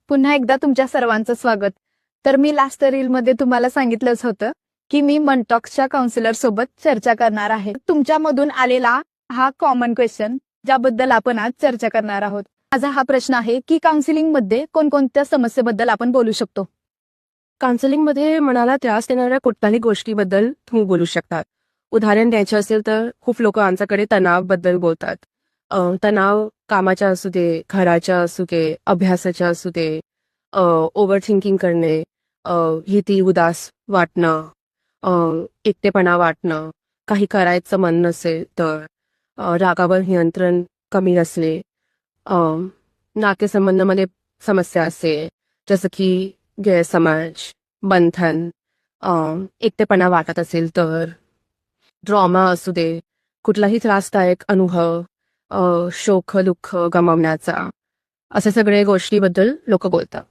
पुन्हा एकदा तुमच्या सर्वांचं स्वागत. तर मी लास्ट रीलमध्ये तुम्हाला सांगितलंच होतं की मी मनटॉक्सच्या काउन्सिलर सोबत चर्चा करणार आहे. तुमच्यामधून आलेला हा कॉमन क्वेश्चन ज्याबद्दल आपण आज चर्चा करणार आहोत. माझा हा प्रश्न आहे की काउन्सिलिंग मध्ये कोणकोणत्या समस्येबद्दल आपण बोलू शकतो. काउन्सिलिंगमध्ये मनाला त्रास देणाऱ्या कुठल्याही गोष्टीबद्दल तुम्ही बोलू शकतात. उदाहरण द्यायचं असेल तर खूप लोक आमच्याकडे तणावाबद्दल बोलतात. तणाव कामाचा असू दे, घराचा असू दे, अभ्यासाचा असू दे, ओव्हर थिंकिंग करणे, भीती, उदास वाटणं, एकटेपणा वाटणं, काही करायचं मन नसेल तर, रागावर नियंत्रण कमी असणे, नातेसंबंधामध्ये समस्या असेल जसं की गैरसमज, बंधन, एकटेपणा वाटत असेल तर, ड्रामा असू दे, कुठलाही त्रासदायक अनुभव, शोक दुःख गमावण्याचा, असे सगळे गोष्टीबद्दल लोक बोलतात.